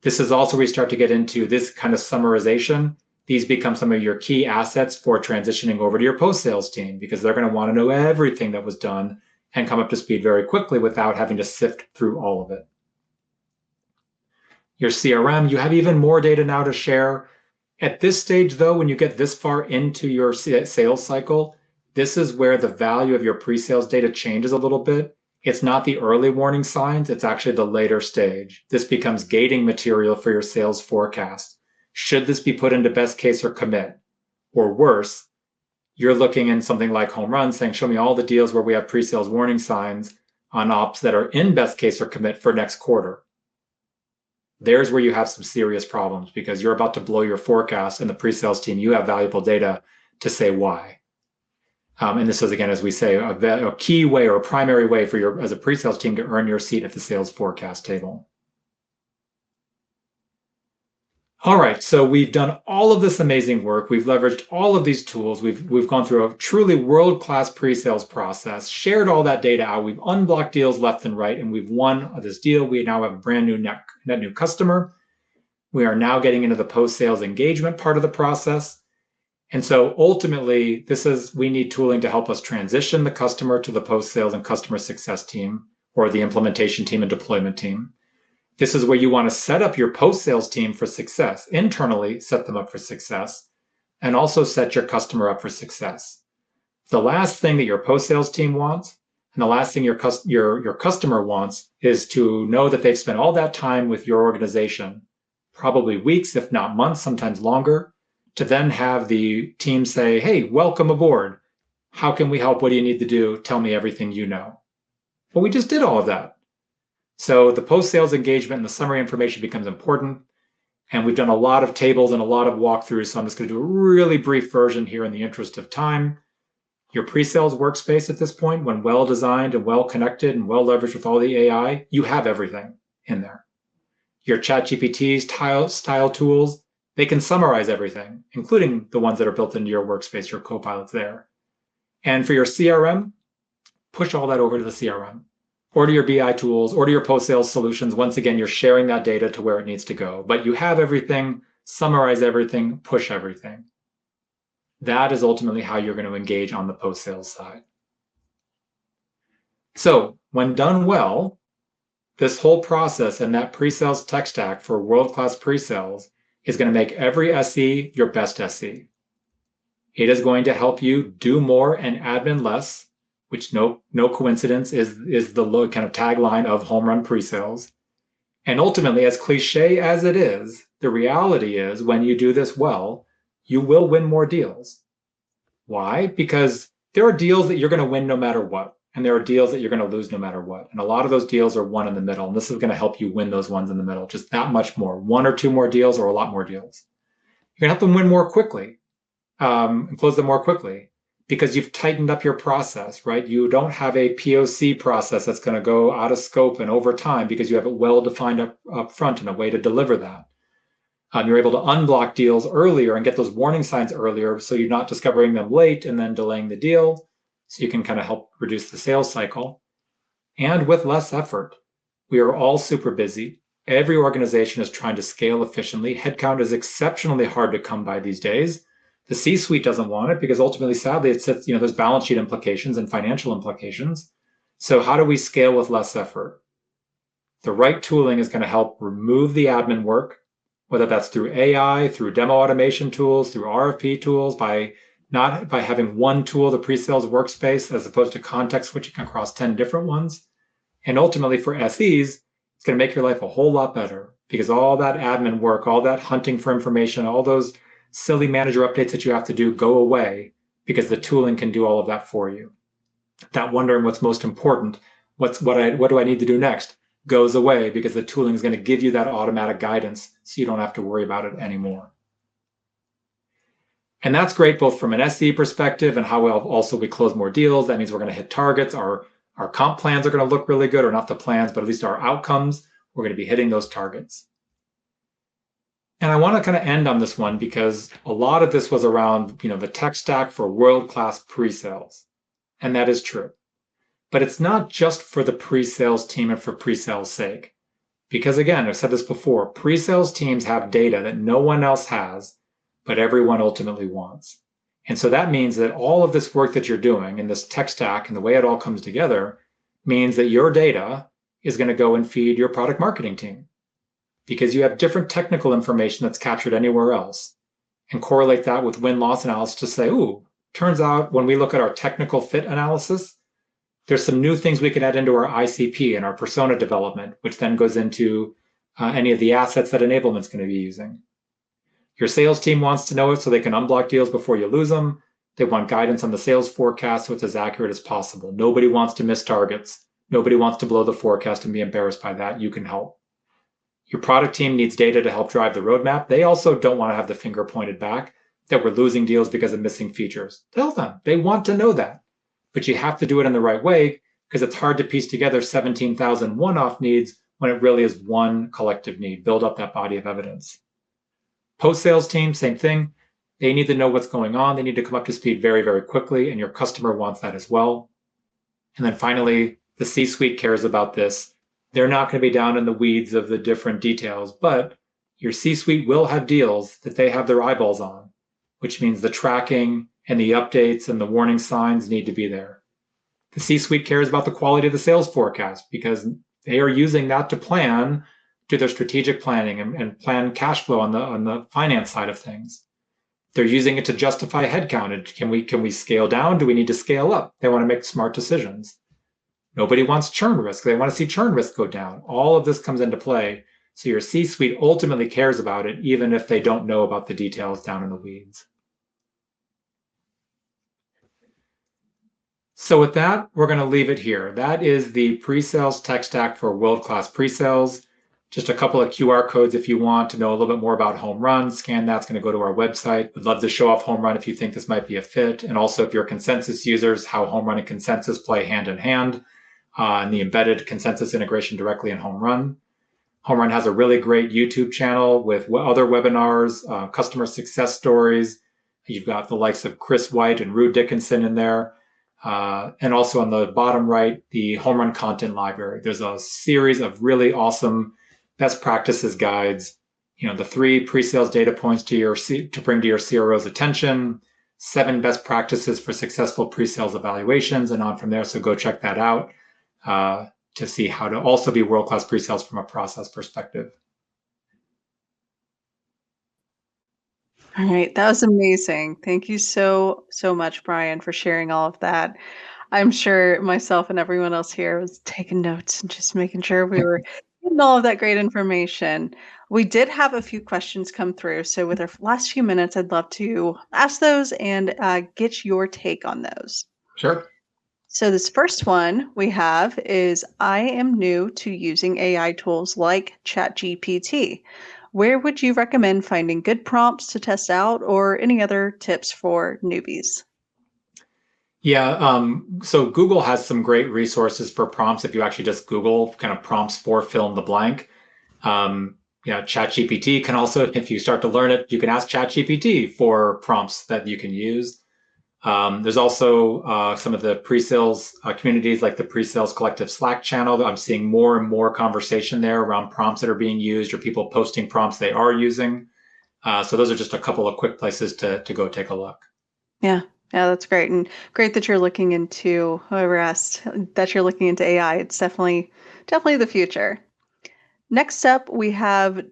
This is also where we start to get into this kind of summarization. These become some of your key assets for transitioning over to your post-sales team, because they're going to want to know everything that was done and come up to speed very quickly without having to sift through all of it. Your CRM, you have even more data now to share. At this stage, though, when you get this far into your sales cycle, this is where the value of your pre-sales data changes a little bit. It's not the early warning signs, it's actually the later stage. This becomes gating material for your sales forecast. Should this be put into best case or commit? Or worse, you're looking in something like home run saying, show me all the deals where we have pre-sales warning signs on ops that are in best case or commit for next quarter. There's where you have some serious problems, because you're about to blow your forecast, and the pre-sales team, you have valuable data to say why. And this is, again, as we say, a key way or a primary way for your, as a pre-sales team, to earn your seat at the sales forecast table. All right, so we've done all of this amazing work. We've leveraged all of these tools. We've gone through a truly world-class pre-sales process, shared all that data out. We've unblocked deals left and right, and we've won this deal. We now have a brand new net new customer. We are now getting into the post-sales engagement part of the process. And so ultimately, we need tooling to help us transition the customer to the post-sales and customer success team, or the implementation team and deployment team. This is where you want to set up your post-sales team for success. Internally, set them up for success, and also set your customer up for success. The last thing that your post-sales team wants, and the last thing your customer wants, is to know that they've spent all that time with your organization, probably weeks, if not months, sometimes longer, to then have the team say, hey, welcome aboard. How can we help? What do you need to do? Tell me everything you know. Well, we just did all of that. So the post-sales engagement and the summary information becomes important. And we've done a lot of tables and a lot of walkthroughs. So I'm just going to do a really brief version here in the interest of time. Your pre-sales workspace at this point, when well designed and well connected and well leveraged with all the AI, you have everything in there. Your ChatGPT's style tools, they can summarize everything, including the ones that are built into your workspace, your co-pilots there. And for your CRM, push all that over to the CRM. Or to your BI tools, or to your post-sales solutions. Once again, you're sharing that data to where it needs to go. But you have everything, summarize everything, push everything. That is ultimately how you're going to engage on the post-sales side. So when done well, this whole process and that pre-sales tech stack for world-class pre-sales is going to make every SE your best SE. It is going to help you do more and admin less, which no coincidence is the kind of tagline of home run pre-sales. And ultimately, as cliche as it is, the reality is when you do this well, you will win more deals. Why? Because there are deals that you're going to win no matter what, and there are deals that you're going to lose no matter what. And a lot of those deals are one in the middle, and this is going to help you win those ones in the middle, just that much more, one or two more deals or a lot more deals. You're going to help them win more quickly and close them more quickly, because you've tightened up your process, right? You don't have a POC process that's going to go out of scope and over time, because you have it well defined up front and a way to deliver that. You're able to unblock deals earlier and get those warning signs earlier, so you're not discovering them late and then delaying the deal, so you can kind of help reduce the sales cycle. And with less effort. We are all super busy. Every organization is trying to scale efficiently. Headcount is exceptionally hard to come by these days. The C-suite doesn't want it, because ultimately, sadly, it sits, there's balance sheet implications and financial implications. So how do we scale with less effort? The right tooling is going to help remove the admin work, whether that's through AI, through demo automation tools, through RFP tools, by having one tool, the pre-sales workspace, as opposed to context switching across 10 different ones. And ultimately for SEs, it's going to make your life a whole lot better, because all that admin work, all that hunting for information, all those silly manager updates that you have to do go away, because the tooling can do all of that for you. That wondering what's most important, what do I need to do next, goes away because the tooling is going to give you that automatic guidance so you don't have to worry about it anymore. And that's great both from an SE perspective and how well also we close more deals. That means we're going to hit targets. Our comp plans are going to look really good, or not the plans, but at least our outcomes, we're going to be hitting those targets. And I want to kind of end on this one because a lot of this was around, the tech stack for world-class pre-sales. And that is true. But it's not just for the pre-sales team and for pre-sales sake. Because again, I've said this before, pre-sales teams have data that no one else has, but everyone ultimately wants. And so that means that all of this work that you're doing in this tech stack and the way it all comes together means that your data is going to go and feed your product marketing team, because you have different technical information that's captured anywhere else, and correlate that with win-loss analysis to say, ooh, turns out when we look at our technical fit analysis, there's some new things we can add into our ICP and our persona development, which then goes into any of the assets that enablement's going to be using. Your sales team wants to know it so they can unblock deals before you lose them. They want guidance on the sales forecast so it's as accurate as possible. Nobody wants to miss targets. Nobody wants to blow the forecast and be embarrassed by that. You can help. Your product team needs data to help drive the roadmap. They also don't want to have the finger pointed back that we're losing deals because of missing features. Tell them. They want to know that. But you have to do it in the right way, because it's hard to piece together 17,000 one-off needs when it really is one collective need. Build up that body of evidence. Post-sales team, same thing. They need to know what's going on. They need to come up to speed very, very quickly, and your customer wants that as well. And then finally, the C-suite cares about this. They're not going to be down in the weeds of the different details, but your C-suite will have deals that they have their eyeballs on, which means the tracking and the updates and the warning signs need to be there. The C-suite cares about the quality of the sales forecast because they are using that to plan, do their strategic planning and plan cash flow on the finance side of things. They're using it to justify headcount. Can we scale down? Do we need to scale up? They want to make smart decisions. Nobody wants churn risk. They want to see churn risk go down. All of this comes into play. So your C-suite ultimately cares about it, even if they don't know about the details down in the weeds. So with that, we're going to leave it here. That is the pre-sales tech stack for world-class pre-sales. Just a couple of QR codes if you want to know a little bit more about Home Run. Scan that's going to go to our website. We'd love to show off Home Run if you think this might be a fit. And also if you're Consensus users, how Home Run and Consensus play hand in hand, and the embedded Consensus integration directly in Home Run. Home Run has a really great YouTube channel with other webinars, customer success stories. You've got the likes of Chris White and Rue Dickinson in there. And also on the bottom right, the Home Run content library. There's a series of really awesome best practices guides. The 3 pre-sales data points to bring to your CRO's attention, 7 best practices for successful pre-sales evaluations, and on from there. So go check that out to see how to also be world-class pre-sales from a process perspective. All right, that was amazing. Thank you so much, Brian, for sharing all of that. I'm sure myself and everyone else here was taking notes and just making sure we were getting all of that great information. We did have a few questions come through, so with our last few minutes, I'd love to ask those and get your take on those. Sure. So this first one we have is, I am new to using AI tools like ChatGPT. Where would you recommend finding good prompts to test out, or any other tips for newbies? Yeah, so Google has some great resources for prompts if you actually just Google kind of prompts for fill in the blank. ChatGPT can also, if you start to learn it, you can ask ChatGPT for prompts that you can use. There's also some of the pre-sales communities like the Pre-Sales Collective Slack channel. I'm seeing more and more conversation there around prompts that are being used or people posting prompts they are using. So those are just a couple of quick places to go take a look. Yeah, that's great. And great that you're looking into, whoever asked, that you're looking into AI. It's definitely the future. Next up, we have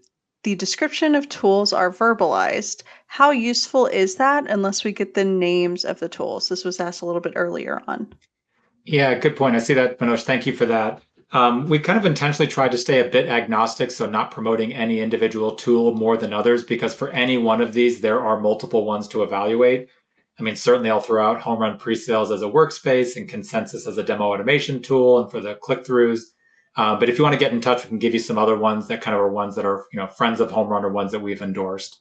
the description of tools are verbalized. How useful is that unless we get the names of the tools? This was asked a little bit earlier on. Yeah, good point. I see that, Manoj. Thank you for that. We kind of intentionally tried to stay a bit agnostic, so not promoting any individual tool more than others, because for any one of these, there are multiple ones to evaluate. I mean, certainly I'll throw out Home Run Presales as a workspace and Consensus as a demo automation tool and for the click-throughs. But if you want to get in touch, we can give you some other ones that kind of are ones that are, friends of Home Run or ones that we've endorsed.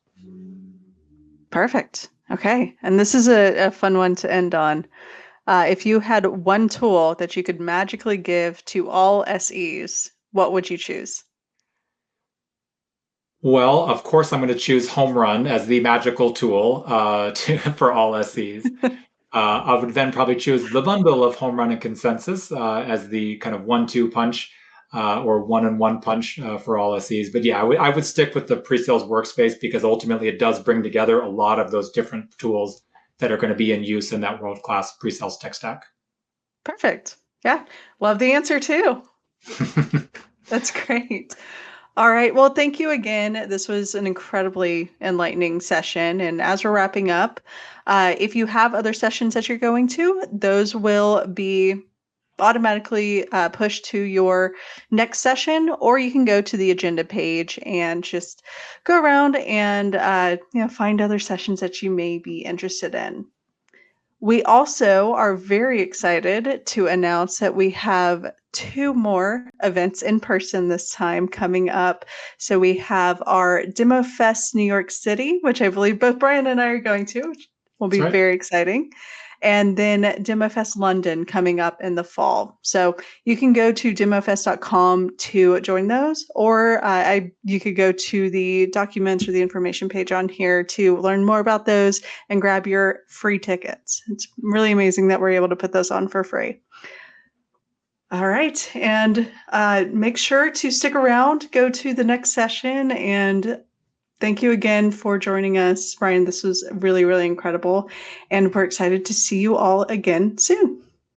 Perfect. Okay. And this is a fun one to end on. If you had one tool that you could magically give to all SEs, what would you choose? Well, of course, I'm going to choose Home Run as the magical tool for all SEs. I would then probably choose the bundle of Home Run and Consensus as the kind of 1-2 punch or 1-and-1 punch for all SEs. But yeah, I would stick with the pre-sales workspace because ultimately it does bring together a lot of those different tools that are going to be in use in that world-class pre-sales tech stack. Perfect. Yeah. Love the answer too. That's great. All right. Well, thank you again. This was an incredibly enlightening session. And as we're wrapping up, if you have other sessions that you're going to, those will be automatically pushed to your next session, or you can go to the agenda page and just go around and find other sessions that you may be interested in. We also are very excited to announce that we have 2 more events in person this time coming up. So we have our DEMOFEST New York City, which I believe both Brian and I are going to, which will be very exciting. And then DEMOFEST London coming up in the fall. So you can go to demofest.com to join those, or you could go to the documents or the information page on here to learn more about those and grab your free tickets. It's really amazing that we're able to put those on for free. All right, and make sure to stick around, go to the next session, and thank you again for joining us, Brian. This was really, really incredible, and we're excited to see you all again soon.